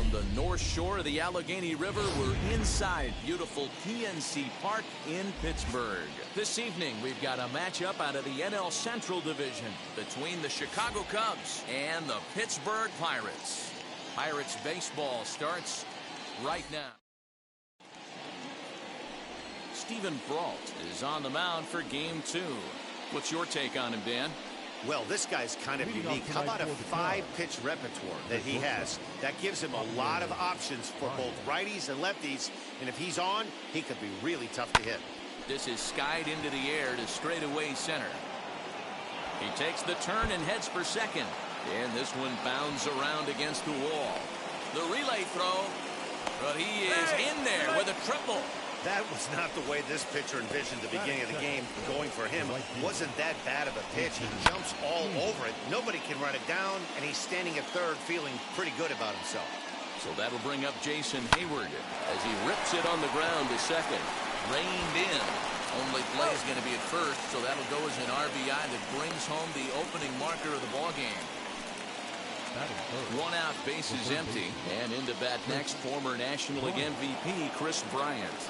From the North Shore of the Allegheny River, we're inside beautiful PNC Park in Pittsburgh. This evening, we've got a matchup out of the NL Central Division between the Chicago Cubs and the Pittsburgh Pirates. Pirates baseball starts right now. Stephen Brault is on the mound for Game 2. What's your take on him, Dan? Well, this guy's kind of unique. How about a 5-pitch repertoire that he has? That gives him a lot of options for both righties and lefties. And if he's on, he could be really tough to hit. This is skied into the air to straightaway center. He takes the turn and heads for second. And this one bounds around against the wall. The relay throw. But he is in there with a triple. That was not the way this pitcher envisioned the beginning of the game going for him. Wasn't that bad of a pitch. He jumps all over it. Nobody can run it down, and he's standing at third feeling pretty good about himself. So that'll bring up Jason Hayward as he rips it on the ground to second. Reined in. Only play is going to be at first, so that'll go as an RBI that brings home the opening marker of the ballgame. One out, bases empty, and into bat next, former National League MVP Kris Bryant.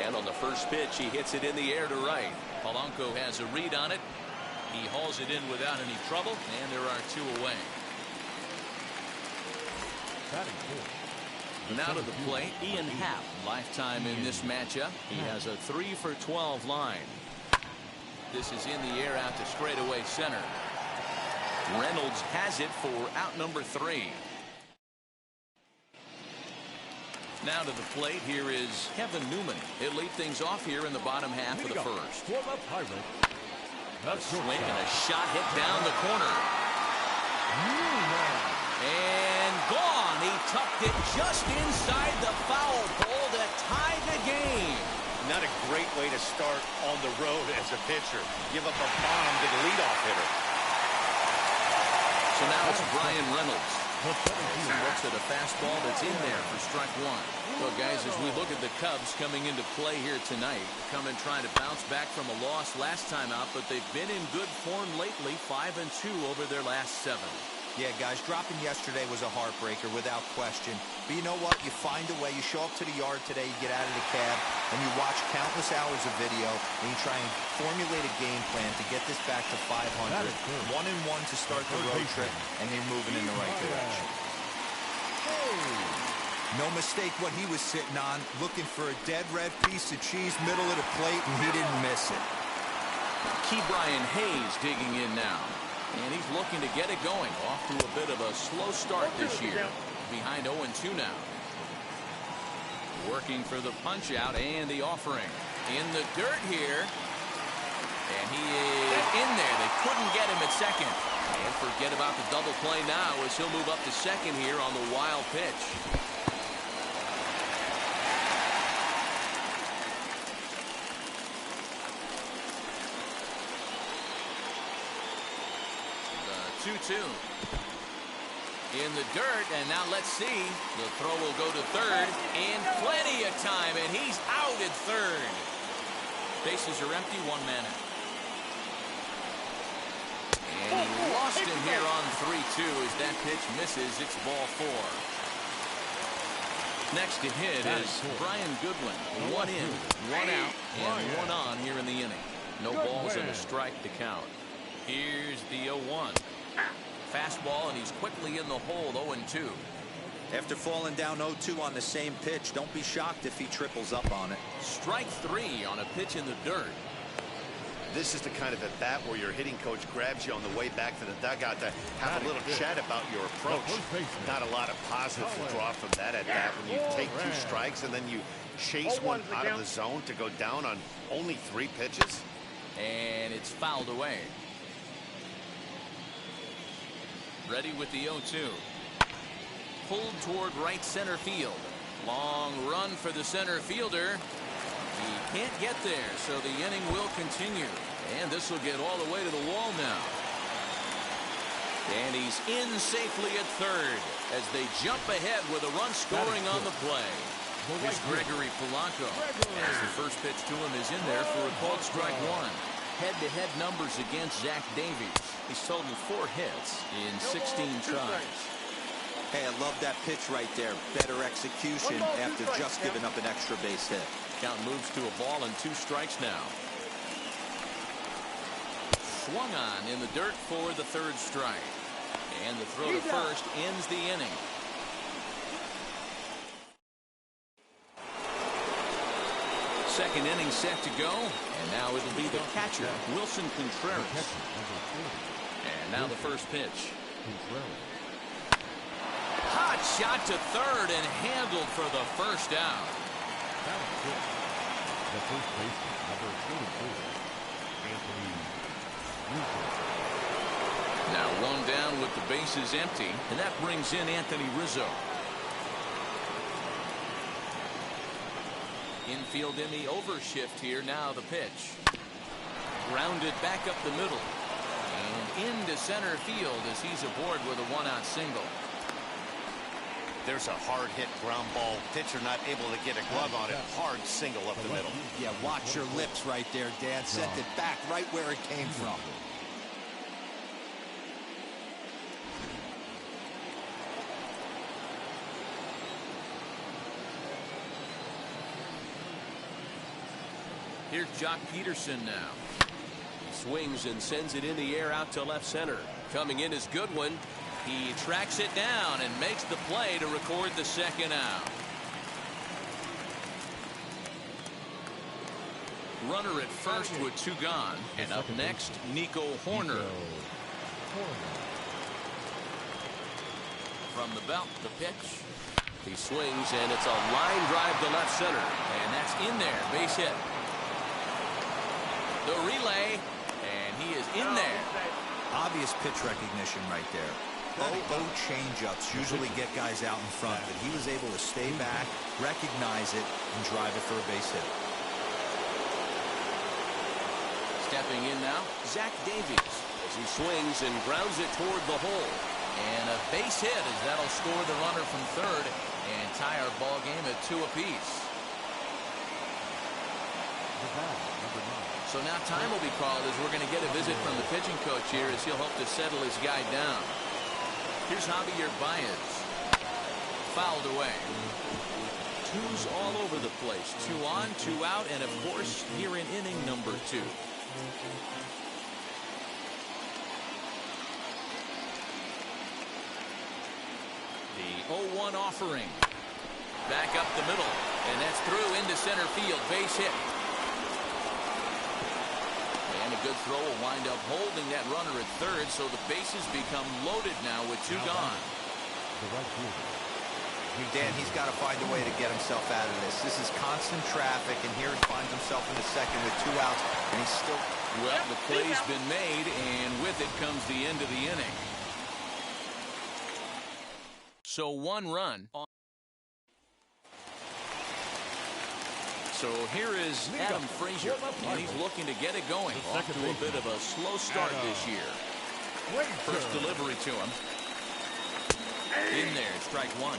And on the first pitch, he hits it in the air to right. Polanco has a read on it. He hauls it in without any trouble, and there are 2 away. Now to the plate, Ian Happ, lifetime in this matchup. He has a 3-for-12 line. This is in the air out to straightaway center. Reynolds has it for out number 3. Now to the plate, here is Kevin Newman. He'll lead things off here in the bottom half of the first. A swing and a shot hit down the corner. And gone. He tucked it just inside the foul pole to tie the game. Not a great way to start on the road as a pitcher. Give up a bomb to the leadoff hitter. So now it's Brian Reynolds. He looks at a fastball that's in there for strike 1. Well, guys, as we look at the Cubs coming into play here tonight, coming trying to bounce back from a loss last time out, but they've been in good form lately, 5-2 over their last 7. Yeah, guys, dropping yesterday was a heartbreaker without question. But you know what? You find a way. You show up to the yard today, you get out of the cab, and you watch countless hours of video, and you try and formulate a game plan to get this back to 500. 1-1 to start the road trip, and you're moving in the right direction. No mistake what he was sitting on, looking for a dead red piece of cheese middle of the plate, and he didn't miss it. Key Brian Hayes digging in now. And he's looking to get it going. Off to a bit of a slow start this year. Behind 0-2 now. Working for the punch out and the offering. In the dirt here. And he is in there. They couldn't get him at second. And forget about the double play now as he'll move up to second here on the wild pitch. The 2-2. In the dirt, and now let's see. The throw will go to third, and plenty of time, and he's out at third. Bases are empty, 1 man out. And he lost him here on 3-2 as that pitch misses. It's ball 4. Next to hit is Brian Goodwin. 1 in, 1 out, and 1 on here in the inning. No balls and a strike to count. Here's the 0-1. Fastball, and he's quickly in the hole, 0-2. After falling down 0-2 on the same pitch, don't be shocked if he triples up on it. Strike 3 on a pitch in the dirt. This is the kind of at bat where your hitting coach grabs you on the way back to the dugout to have a little chat about your approach. Not a lot of positive to draw from that at bat when you take 2 strikes and then you chase one out of the zone to go down on only 3 pitches. And it's fouled away. Ready with the 0-2. Pulled toward right center field. Long run for the center fielder. He can't get there, so the inning will continue. And this will get all the way to the wall now. And he's in safely at third as they jump ahead with a run scoring on the play. Here's Gregory Polanco as the first pitch to him is in there for a called strike 1. Head-to-head numbers against Zach Davies. He's totaled 4 hits in 16 tries. Hey, I love that pitch right there. Better execution after just giving up an extra base hit. Count moves to a ball and 2 strikes now. Swung on in the dirt for the 3rd strike. And the throw to first ends the inning. Second inning set to go. And now it'll be the catcher, Wilson Contreras. And now the first pitch. Hot shot to third and handled for the first out. The first baseman, number 24, Anthony Rizzo. Now 1 down with the bases empty, and that brings in Anthony Rizzo. Infield in the overshift here. Now the pitch. Grounded back up the middle. And into center field as he's aboard with a 1-out single. There's a hard hit ground ball. Pitcher not able to get a glove on it. Hard single up the middle. Yeah, watch your lips right there, Dan. Sent it back right where it came from. Here's Jock Peterson now. He swings and sends it in the air out to left center. Coming in is Goodwin. He tracks it down and makes the play to record the 2nd out. Runner at first with 2 gone. And up next, Nico Horner. From the belt, the pitch. He swings, and it's a line drive to left center. And that's in there. Base hit. The relay, and he is in there. Obvious pitch recognition right there. 0-0 changeups usually get guys out in front, but he was able to stay back, recognize it, and drive it for a base hit. Stepping in now, Zach Davies as he swings and grounds it toward the hole. And a base hit as that'll score the runner from third and tie our ball game at 2 apiece. So now time will be called as we're going to get a visit from the pitching coach here as he'll hope to settle his guy down. Here's Javier Baez. Fouled away. 2s all over the place. 2 on, 2 out, and of course here in inning number 2. The 0-1 offering. Back up the middle, and that's through into center field. Base hit. And a good throw will wind up holding that runner at third, so the bases become loaded now with 2 gone. Dan, he's got to find a way to get himself out of this. This is constant traffic, and here he finds himself in the second with 2 outs, and he's still... Well, the play's been made, and with it comes the end of the inning. So 1 run. So here is Adam Frazier, and he's looking to get it going. Off to a bit of a slow start this year. First delivery to him. In there, strike 1.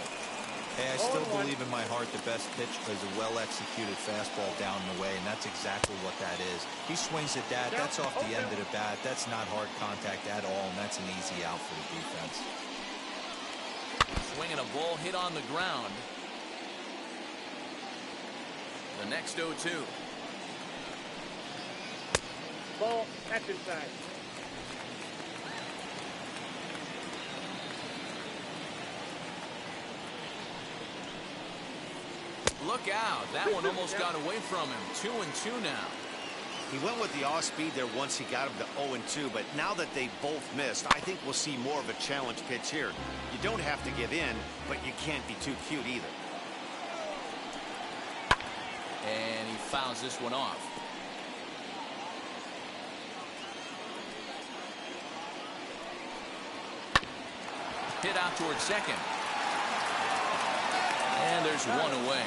Hey, I still believe in my heart the best pitch is a well-executed fastball down the way, and that's exactly what that is. He swings at that. That's off the end of the bat. That's not hard contact at all, and that's an easy out for the defense. Swinging a ball hit on the ground. The next 0-2. Ball, that's inside. Look out. That one almost got away from him. 2-2 now. He went with the off speed there once he got him to 0-2, but now that they both missed, I think we'll see more of a challenge pitch here. You don't have to give in, but you can't be too cute either. And he fouls this one off. Hit out towards second. And there's one away.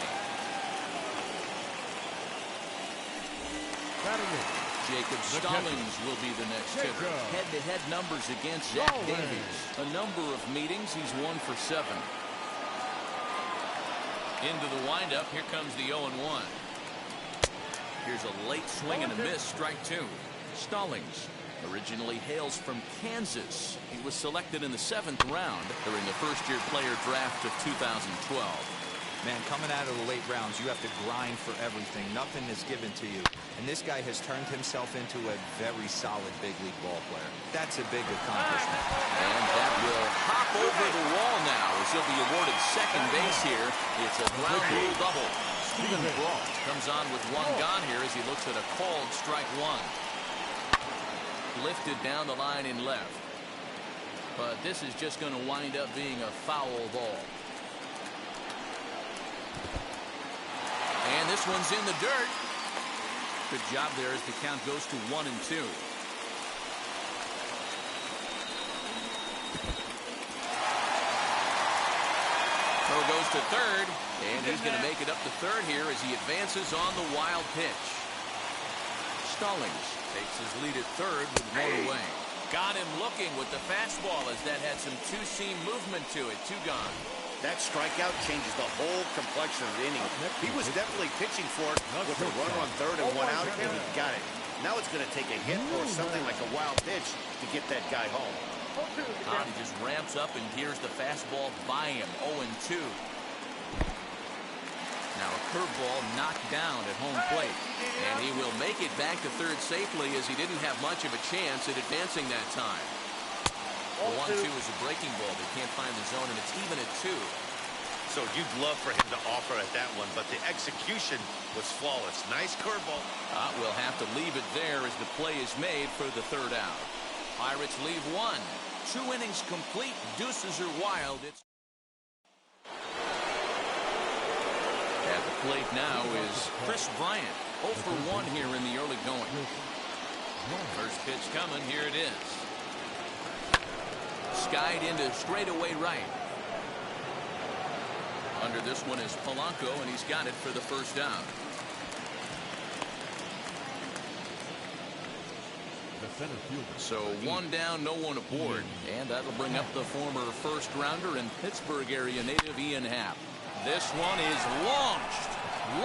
Jacob Stallings will be the next hitter. Head-to-head numbers against Zach Davies. A number of meetings, he's 1 for 7. Into the windup, here comes the 0-1. Here's a late swing and a miss, strike 2. Stallings. Originally hails from Kansas. He was selected in the 7th round during the first-year player draft of 2012. Man, coming out of the late rounds, you have to grind for everything. Nothing is given to you. And this guy has turned himself into a very solid big league ball player. That's a big accomplishment. And that will hop over the wall now as he'll be awarded second base here. It's a ground rule double. Stephen Brault comes on with one gone here as he looks at a called strike one. Lifted down the line in left. But this is just going to wind up being a foul ball. And this one's in the dirt. Good job there as the count goes to 1-2. Throw goes to third, and he's going to make it up to third here as he advances on the wild pitch. Stallings takes his lead at third with one away. Got him looking with the fastball as that had some two-seam movement to it. Two gone. That strikeout changes the whole complexion of the inning. He was definitely pitching for it with a runner on third and one out, and he got it. Now it's going to take a hit or something like a wild pitch to get that guy home. He just ramps up and hears the fastball by him. 0-2. Now a curveball knocked down at home plate. And he will make it back to third safely as he didn't have much of a chance at advancing that time. The 1-2 is a breaking ball. They can't find the zone, and it's even at 2. So you'd love for him to offer at that one, but the execution was flawless. Nice curveball. We'll have to leave it there as the play is made for the third out. Pirates leave one. 2 innings complete. Deuces are wild. It's at the plate now is Chris Bryant. 0 for 1 here in the early going. First pitch coming. Here it is. Skied into straightaway right. Under this one is Polanco, and he's got it for the first out. So 1 down, no one aboard. And that'll bring up the former first rounder and Pittsburgh area native Ian Happ. This one is launched.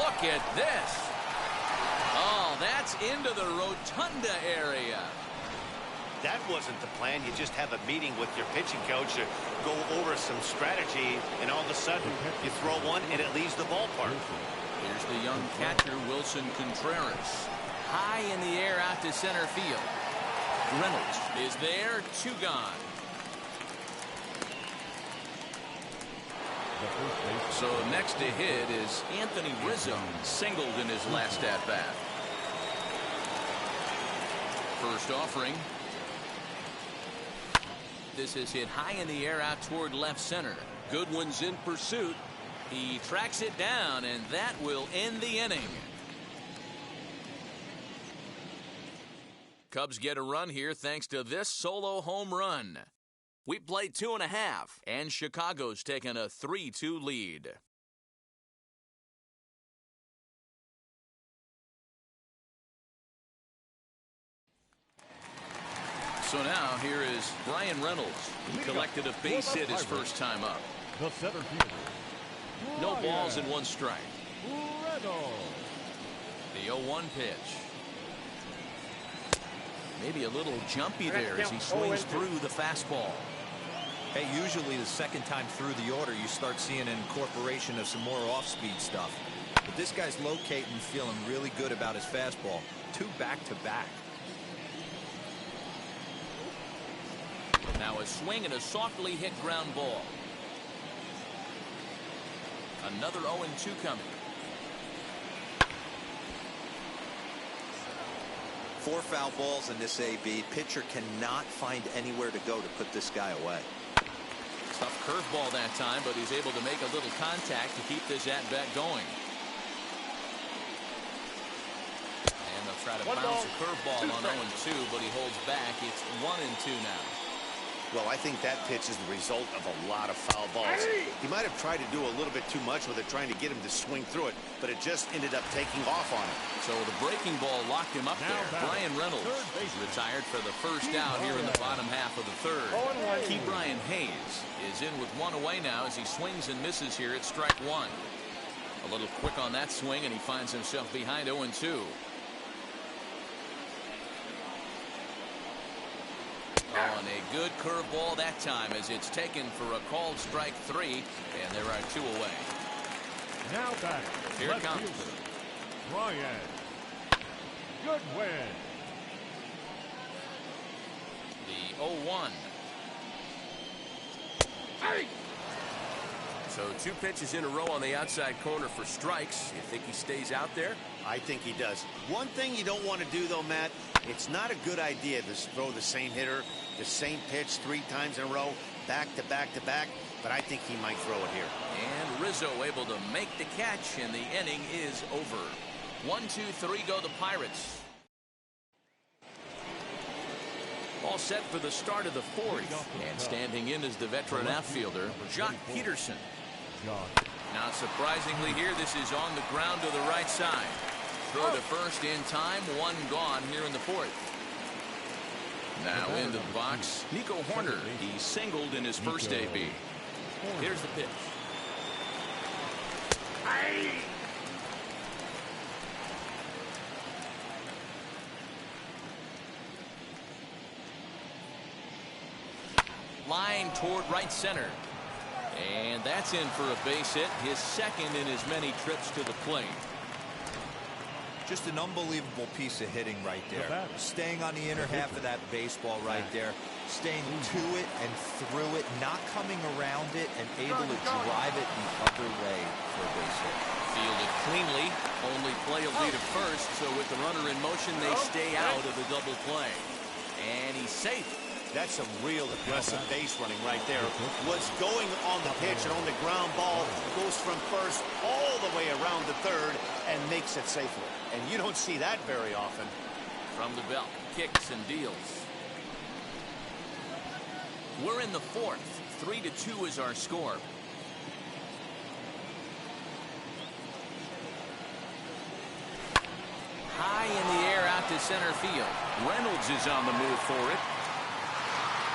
Look at this. Oh, that's into the rotunda area. That wasn't the plan. You just have a meeting with your pitching coach to go over some strategy, and all of a sudden you throw one and it leaves the ballpark. Here's the young catcher, Wilson Contreras. High in the air out to center field. Reynolds is there. 2 gone. So next to hit is Anthony Rizzo. Singled in his last at-bat. First offering. This is hit high in the air out toward left center. Goodwin's in pursuit. He tracks it down, and that will end the inning. Cubs get a run here thanks to this solo home run. We played 2.5, and Chicago's taken a 3-2 lead. So now here is Brian Reynolds. He collected a base hit his first time up. The center fielder. No balls and 1 strike. The 0-1 pitch. Maybe a little jumpy there as he swings through the fastball. Hey, usually the second time through the order, you start seeing an incorporation of some more off-speed stuff. But this guy's locating, feeling really good about his fastball. 2 back-to-back. Now a swing and a softly hit ground ball. Another 0-2 coming. 4 foul balls in this AB. Pitcher cannot find anywhere to go to put this guy away. Tough curveball that time, but he's able to make a little contact to keep this at-bat going. And they'll try to bounce a curveball on 0-2, but he holds back. It's 1-2 now. Well, I think that pitch is the result of a lot of foul balls. He might have tried to do a little bit too much with it, trying to get him to swing through it, but it just ended up taking off on him. So the breaking ball locked him up there. Brian Reynolds is retired for the first out here in the bottom half of the third. Key Brian Hayes is in with 1 away now as he swings and misses here at strike 1. A little quick on that swing, and he finds himself behind 0-2. Oh, and a good curveball that time as it's taken for a called strike 3, and there are 2 away. Now back. Here it comes. Fielder, Ryan. Good win. The 0-1. Hey! So 2 pitches in a row on the outside corner for strikes. You think he stays out there? I think he does. One thing you don't want to do, though, Matt, it's not a good idea to throw the same hitter, the same pitch 3 times in a row, back to back to back, but I think he might throw it here. And Rizzo able to make the catch, and the inning is over. 1, 2, 3 go the Pirates. All set for the start of the 4th, and standing in is the veteran outfielder, Jock Peterson. Now, surprisingly here, this is on the ground to the right side. Throw to first in time, 1 gone here in the 4th. Now into the box, Nico Horner. He singled in his first AB. Here's the pitch. Line toward right center. And that's in for a base hit, his second in as many trips to the plate. Just an unbelievable piece of hitting right there. Staying on the inner half of that baseball right there. Staying to it and through it, not coming around it, and able to drive it the other way for a base hit. Fielded cleanly, only play will be to first, so with the runner in motion, they stay out of the double play. And he's safe. That's some real aggressive base running right there. What's going on the pitch and on the ground ball goes from first all the way around the third and makes it safely. And you don't see that very often. From the belt, kicks and deals. We're in the 4th. 3-2 is our score. High in the air out to center field. Reynolds is on the move for it.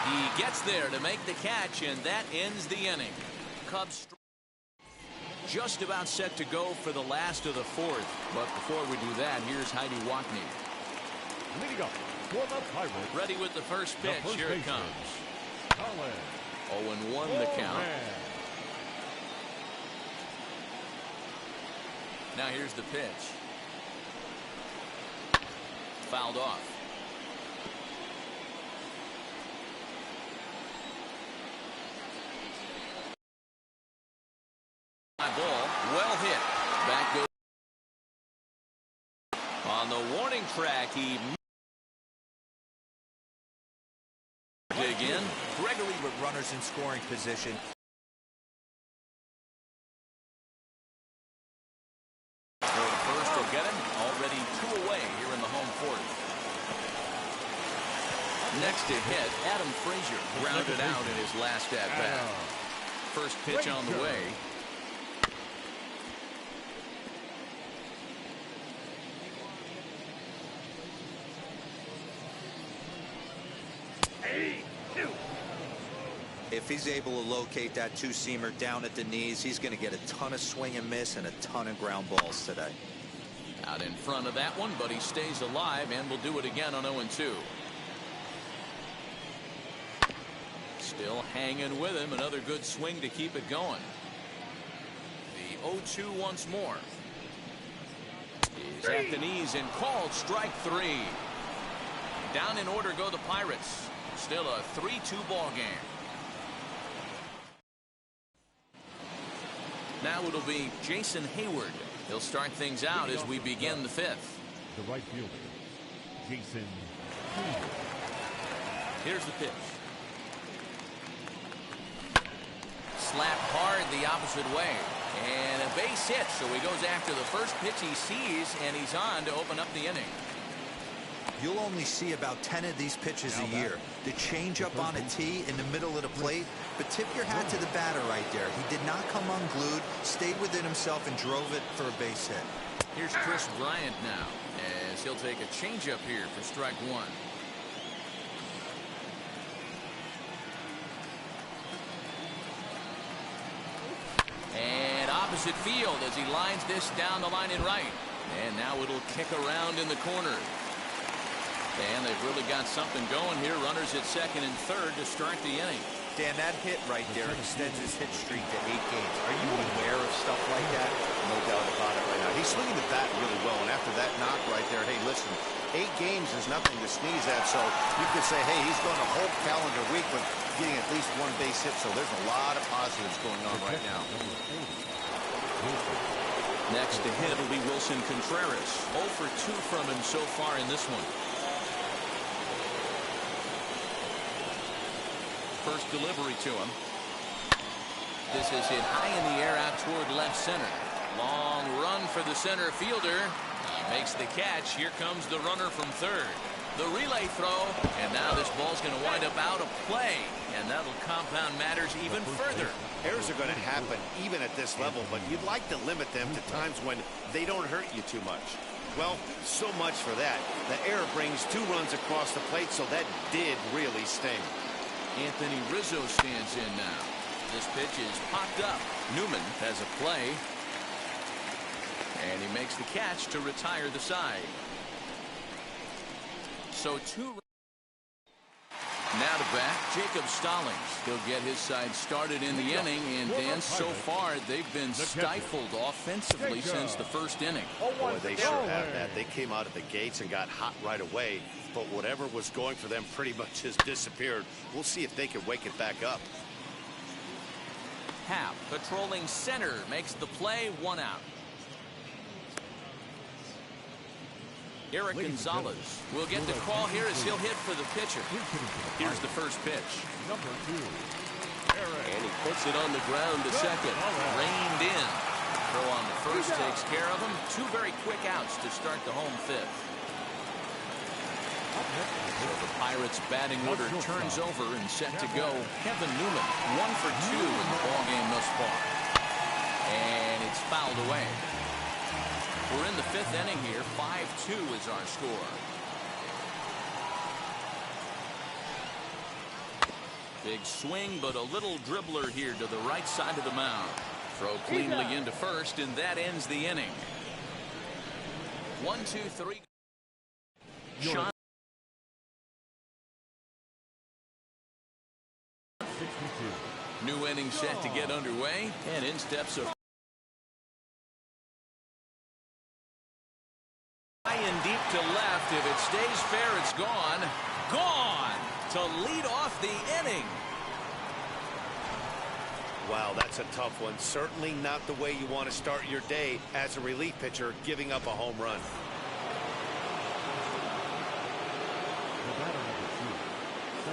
He gets there to make the catch, and that ends the inning. Cubs just about set to go for the last of the 4th. But before we do that, here's Heidi Watney. Leading up for the Pirates. Ready with the first pitch. Here it comes. 0-1 the count. Now here's the pitch. Fouled off. Ball, well hit. Back goes on the warning track. He dig in. Gregory with runners in scoring position. Throw to first will get him. Already 2 away here in the home 4th. Next to hit, Adam Frazier grounded out in his last at bat. First pitch on the way. If he's able to locate that 2-seamer down at the knees, he's going to get a ton of swing and miss and a ton of ground balls today. Out in front of that one, but he stays alive and will do it again on 0-2. Still hanging with him. Another good swing to keep it going. The 0-2 once more. He's at the knees and called strike 3. Down in order go the Pirates. Still a 3-2 ball game. Now it'll be Jason Hayward. He'll start things out as we begin the 5th. The right fielder, Jason Hayward. Here's the pitch. Slapped hard the opposite way. And a base hit, so he goes after the first pitch he sees, and he's on to open up the inning. You'll only see about 10 of these pitches a year. The changeup on a tee in the middle of the plate, but tip your hat to the batter right there. He did not come unglued, stayed within himself, and drove it for a base hit. Here's Chris Bryant now, as he'll take a changeup here for strike 1. And opposite field as he lines this down the line in right. And now it'll kick around in the corner. And they've really got something going here. Runners at second and third to start the inning. Dan, that hit right there extends his hit streak to 8 games. Are you aware of stuff like that? No doubt about it right now. He's swinging the bat really well, and after that knock right there, hey, listen, 8 games is nothing to sneeze at, so you could say, hey, he's going a whole calendar week with getting at least 1 base hit, so there's a lot of positives going on right now. Next to hit will be Wilson Contreras. 0 for 2 from him so far in this one. First delivery to him. This is hit high in the air out toward left center. Long run for the center fielder. He makes the catch. Here comes the runner from third. The relay throw, and now this ball's going to wind up out of play, and that'll compound matters even further. Errors are going to happen even at this level, but you'd like to limit them to times when they don't hurt you too much. Well, so much for that. The error brings 2 runs across the plate, so that did really sting. Anthony Rizzo stands in now. This pitch is popped up. Newman has a play, and he makes the catch to retire the side. So 2. Now to bat, Jacob Stallings. He'll get his side started in the inning, and Dan, so far they've been stifled offensively since the first inning. Boy, they sure have that. They came out of the gates and got hot right away, but whatever was going for them pretty much has disappeared. We'll see if they can wake it back up. Happ, patrolling center, makes the play, 1 out. Eric Gonzalez will get the call here as he'll hit for the pitcher. Here's the first pitch. And he puts it on the ground to second. Reined in. Throw on the first takes care of him. 2 very quick outs to start the home 5th. So the Pirates batting order turns over and set to go. Kevin Newman, 1 for 2 in the ballgame thus far. And it's fouled away. We're in the 5th inning here. 5-2 is our score. Big swing, but a little dribbler here to the right side of the mound. Throw cleanly into first, and that ends the inning. 1, 2, 3. Sean. New inning set to get underway, and in steps a high and deep to left. If it stays fair, it's gone. Gone to lead off the inning. Wow, that's a tough one. Certainly not the way you want to start your day as a relief pitcher, giving up a home run.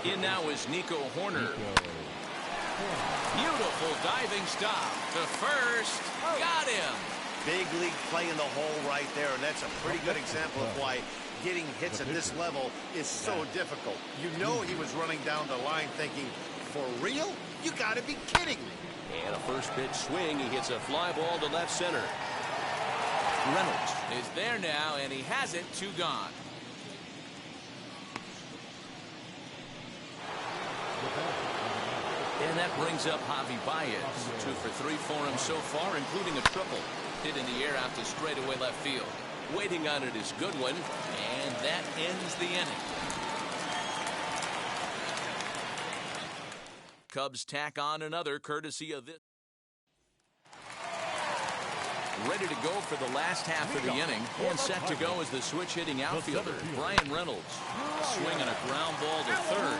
In now is Nico Horner. Beautiful diving stop to first. Got him. Big league play in the hole right there, and that's a pretty good example of why getting hits at this level is so difficult. You know he was running down the line thinking, for real? You got to be kidding me. And a first pitch swing. He hits a fly ball to left center. Reynolds is there now, and he has it. 2 gone. And that brings up Javi Baez. 2 for 3 for him so far, including a triple. Hit in the air out to straightaway left field. Waiting on it is Goodwin, and that ends the inning. Cubs tack on another courtesy of this. Ready to go for the last half of the inning, and set to go as the switch-hitting outfielder, Brian Reynolds. Swinging a ground ball to third.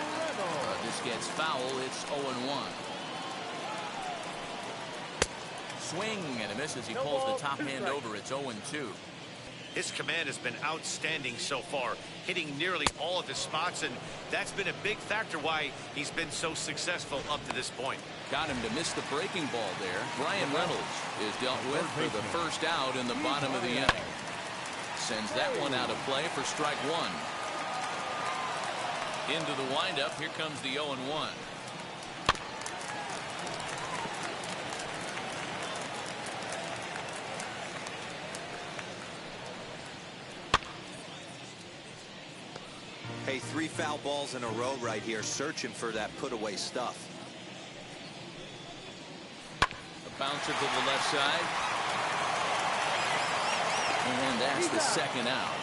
This gets foul. It's 0-1. Swing and a miss as he pulls the top hand over. It's 0-2. His command has been outstanding so far, hitting nearly all of his spots, and that's been a big factor why he's been so successful up to this point. Got him to miss the breaking ball there. Brian Reynolds is dealt with for the first out in the bottom of the inning. Sends that one out of play for strike 1. Into the windup. Here comes the 0-1. Hey, 3 foul balls in a row right here, searching for that put-away stuff. A bouncer to the left side. And that's the second out.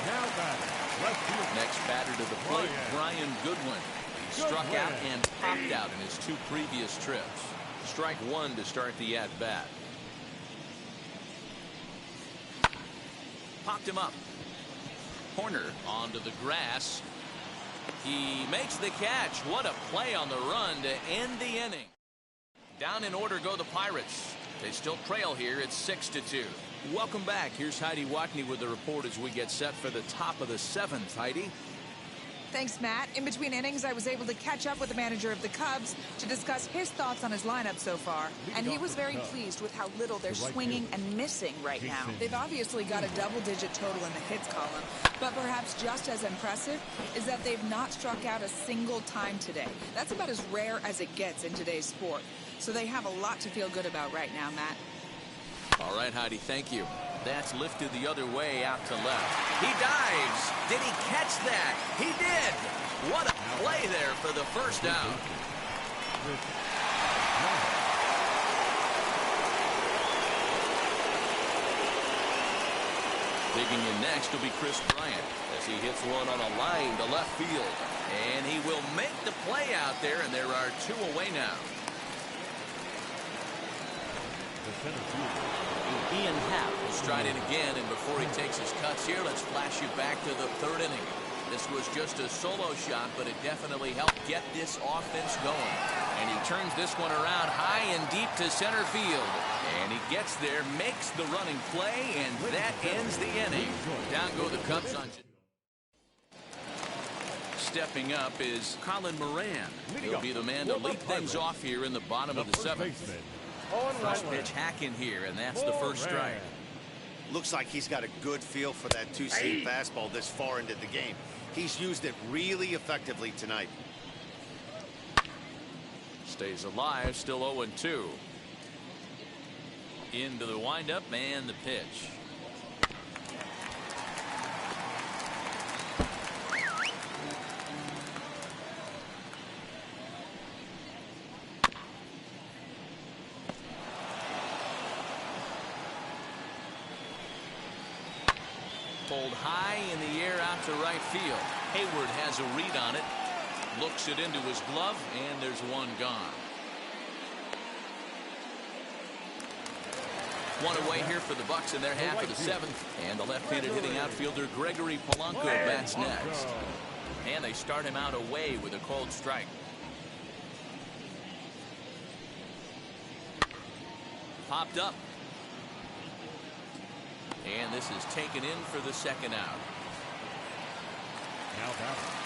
Now batting, left field. Next batter to the plate, Brian Goodwin. He struck out and popped out in his 2 previous trips. Strike 1 to start the at-bat. Popped him up. Corner onto the grass. He makes the catch. What a play on the run to end the inning. Down in order go the Pirates. They still trail here. It's 6-2. Welcome back. Here's Heidi Watney with the report as we get set for the top of the 7th. Heidi. Thanks, Matt. In between innings, I was able to catch up with the manager of the Cubs to discuss his thoughts on his lineup so far. And he was very pleased with how little they're swinging and missing right now. They've obviously got a double-digit total in the hits column. But perhaps just as impressive is that they've not struck out a single time today. That's about as rare as it gets in today's sport. So they have a lot to feel good about right now, Matt. All right, Heidi, thank you. That's lifted the other way out to left. He dives. Did he catch that? He did. What a play there for the first out. Digging in next will be Chris Bryant as he hits one on a line to left field. And he will make the play out there, and there are 2 away now. Ian Happ will stride in again, and before he takes his cuts here, let's flash you back to the 3rd inning. This was just a solo shot, but it definitely helped get this offense going. And he turns this one around high and deep to center field. And he gets there, makes the running play, and that ends the inning. Down go the Cubs on. Stepping up is Colin Moran. He'll be the man to lead things off here in the bottom of the 7th. First pitch hack in here, and that's the first strike. Looks like he's got a good feel for that 2-seam fastball this far into the game. He's used it really effectively tonight. Stays alive, still 0-2. Into the windup and the pitch. Pulled high in the air out to right field. Hayward has a read on it. Looks it into his glove, and there's one gone. One away here for the Bucks in their half of the 7th. And the left-handed hitting outfielder Gregory Polanco bats next. And they start him out away with a cold strike. Popped up. And this is taken in for the 2nd out.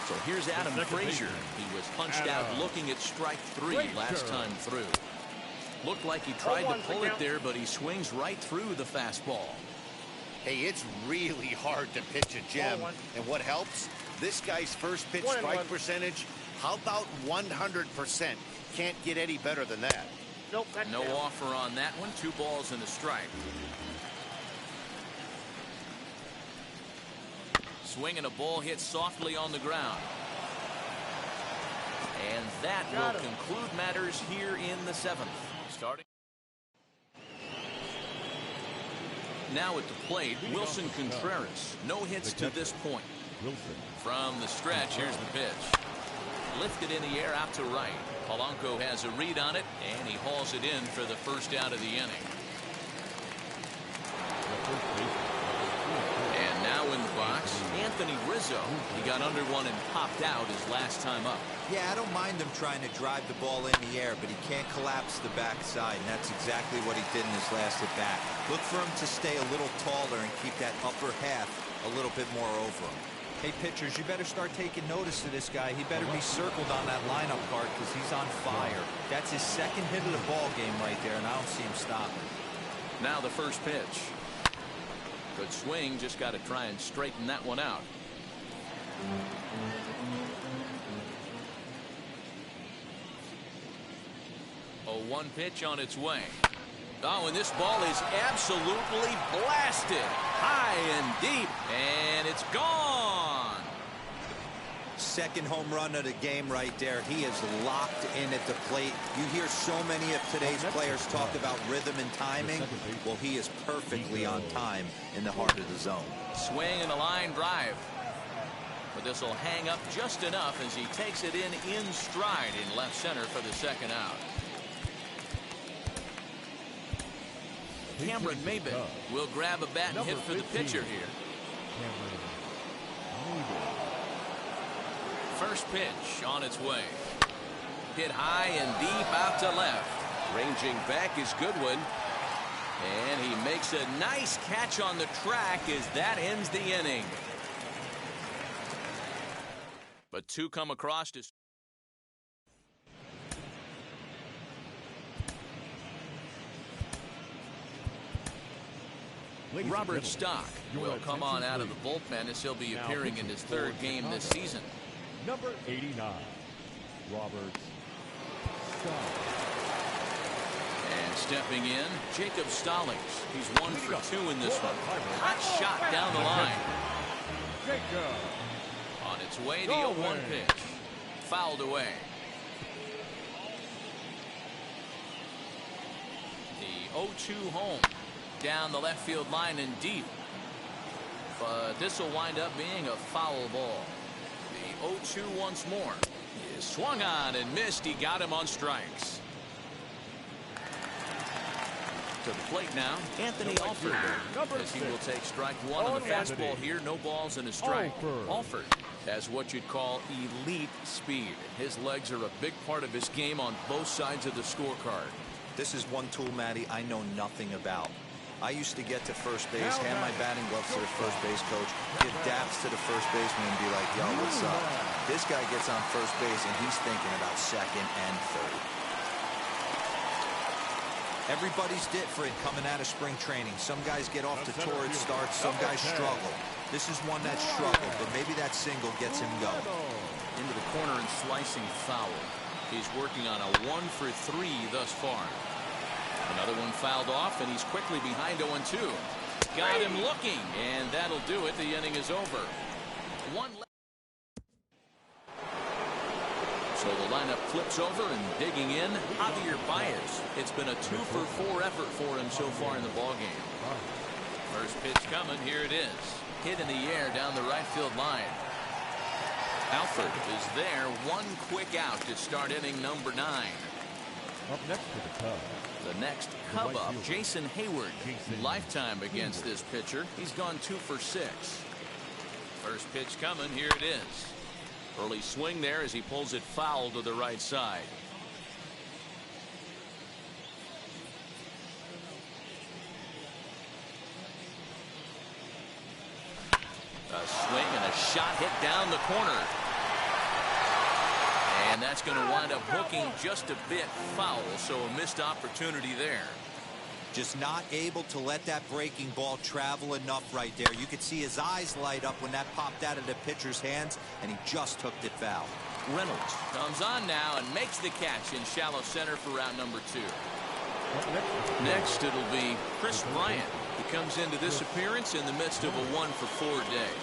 So here's Adam Frazier. He was punched out looking at strike 3 last time through. Looked like he tried to pull it there, but he swings right through the fastball. Hey, it's really hard to pitch a gem. And what helps? This guy's first pitch strike percentage, how about 100%? Can't get any better than that. No offer on that one. 2 balls and a strike. Swing and a ball hit softly on the ground. And that will conclude matters here in the 7th. Starting now at the plate, Wilson Contreras. No hits to this point. From the stretch, here's the pitch. Lifted in the air out to right. Polanco has a read on it, and he hauls it in for the first out of the inning. And now in the box, Anthony Rizzo. He got under one and popped out his last time up. Yeah, I don't mind him trying to drive the ball in the air, but he can't collapse the backside, and that's exactly what he did in his last at-bat. Look for him to stay a little taller and keep that upper half a little bit more over him. Hey, pitchers, you better start taking notice of this guy. He better be circled on that lineup card because he's on fire. That's his 2nd hit of the ball game right there, and I don't see him stopping. Now the first pitch. Good swing, just got to try and straighten that one out. A 1 pitch on its way. Oh, and this ball is absolutely blasted high and deep, and it's gone. second home run of the game right there. He is locked in at the plate. You hear so many of today's players talk about rhythm and timing. Well, he is perfectly on time in the heart of the zone. Swing and a line drive. But this will hang up just enough as he takes it in stride in left center for the second out. Cameron Maybin will grab a bat and hit for the pitcher here. First pitch on its way. Hit high and deep out to left. Ranging back is Goodwin. And he makes a nice catch on the track as that ends the inning. But two come across to Robert Stock will come on out of the bullpen as he'll be appearing in his third game this season. Number 89, Robert Stock. And stepping in, Jacob Stallings. He's 1 for 2 in this one. Hot shot down the line. On its way, the 0-1 pitch. Fouled away. The 0-2 home. Down the left field line and deep. But this will wind up being a foul ball. The 0-2 once more. He is swung on and missed. He got him on strikes. To the plate now, Anthony Alford, as he will take strike one on the fastball here. No balls and a strike. Alford has what you'd call elite speed. His legs are a big part of his game on both sides of the scorecard. This is one tool, Matty, I know nothing about. I used to get to first base, hand my batting gloves to the first base coach, give daps to the first baseman and be like, yo, what's up? This guy gets on first base and he's thinking about second and third. Everybody's different coming out of spring training. Some guys get off to torrid starts, some guys struggle. This is one that struggled, but maybe that single gets him going. Into the corner and slicing foul. He's working on a 1 for 3 thus far. Another one fouled off, and he's quickly behind 0-2. Got him looking, and that'll do it. The inning is over. One left. So the lineup flips over and digging in, Javier Baez. It's been a 2 for 4 effort for him so far in the ballgame. First pitch coming. Here it is. Hit in the air down the right field line. Alford is there. One quick out to start inning number 9. Up next to the Cubs. The next Cub up, Jason Hayward. Lifetime against this pitcher. He's gone 2 for 6. First pitch coming. Here it is. Early swing there as he pulls it foul to the right side. A swing and a shot hit down the corner. And that's going to wind up hooking just a bit foul, so a missed opportunity there. Just not able to let that breaking ball travel enough right there. You could see his eyes light up when that popped out of the pitcher's hands, and he just hooked it foul. Reynolds comes on now and makes the catch in shallow center for round number 2. Next, it'll be Chris Bryant. He comes into this appearance in the midst of a 1 for 4 day.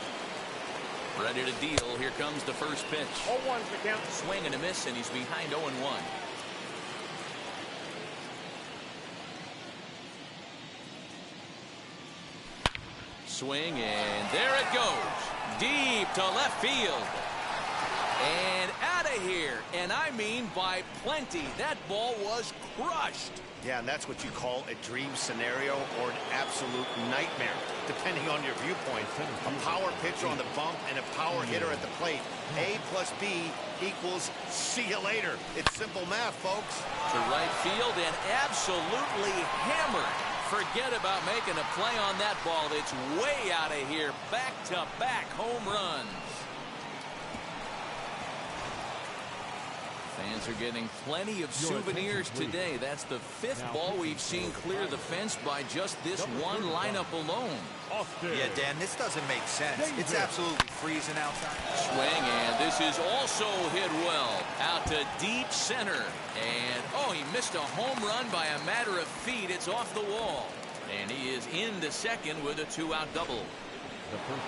Ready to deal. Here comes the first pitch. 0-1 for count. Swing and a miss, and he's behind 0-1. Swing, and there it goes. Deep to left field. And out of here. And I mean by plenty. That ball was crushed. Yeah, and that's what you call a dream scenario or an absolute nightmare, depending on your viewpoint. A power pitcher on the bump and a power hitter at the plate. A plus B equals see you later. It's simple math, folks. To right field and absolutely hammered. Forget about making a play on that ball. It's way out of here. Back-to-back home runs. Fans are getting plenty of souvenirs today. That's the 5th ball we've seen clear the fence by just this one lineup alone. Yeah, Dan, this doesn't make sense. It's absolutely freezing outside. Swing, and this is also hit well. Out to deep center. And, oh, he missed a home run by a matter of feet. It's off the wall. And he is into second with a 2-out double.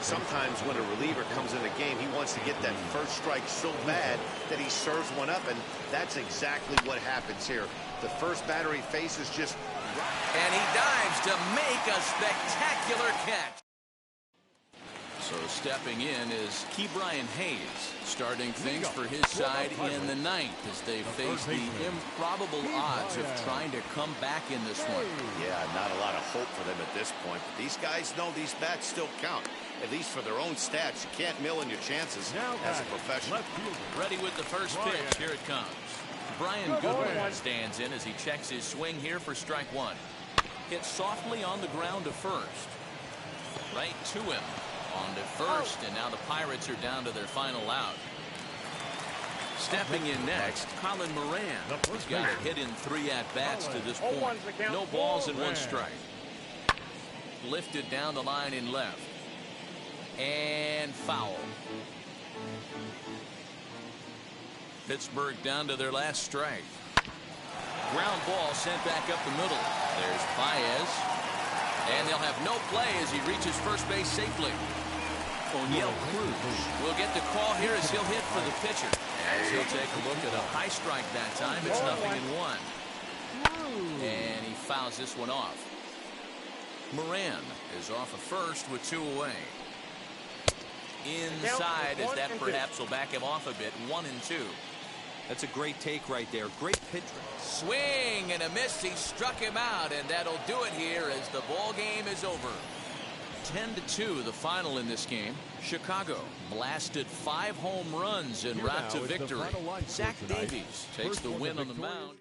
Sometimes when a reliever comes in the game, he wants to get that first strike so bad that he serves one up, and that's exactly what happens here. The first batter he faces just... And he dives to make a spectacular catch. So stepping in is Ke'Bryan Hayes, starting things for his side in the ninth as they face the improbable odds of trying to come back in this one. Yeah, not a lot of hope for them at this point, but these guys know these bats still count, at least for their own stats. You can't mill in your chances as a professional. Ready with the first pitch. Here it comes. Brian Goodwin stands in as he checks his swing here for strike one. Hit softly on the ground to first. Right to him. On to first, and now the Pirates are down to their final out. Stepping in next, Colin Moran. He's got a hit in 3 at-bats to this point. No balls and 1 strike. Lifted down the line in left. And foul. Pittsburgh down to their last strike. Ground ball sent back up the middle. There's Baez. And they'll have no play as he reaches first base safely. O'Neill Cruz will get the call here as he'll hit for the pitcher. As he'll take a look at a high strike that time, it's 0-1. And he fouls this one off. Moran is off of first with 2 away. Inside as that perhaps will back him off a bit. 1-2. That's a great take right there. Great pitch. Swing and a miss. He struck him out, and that'll do it here as the ball game is over. 10-2 the final in this game. Chicago blasted 5 home runs en route to victory. Zach Davies takes the win on the mound.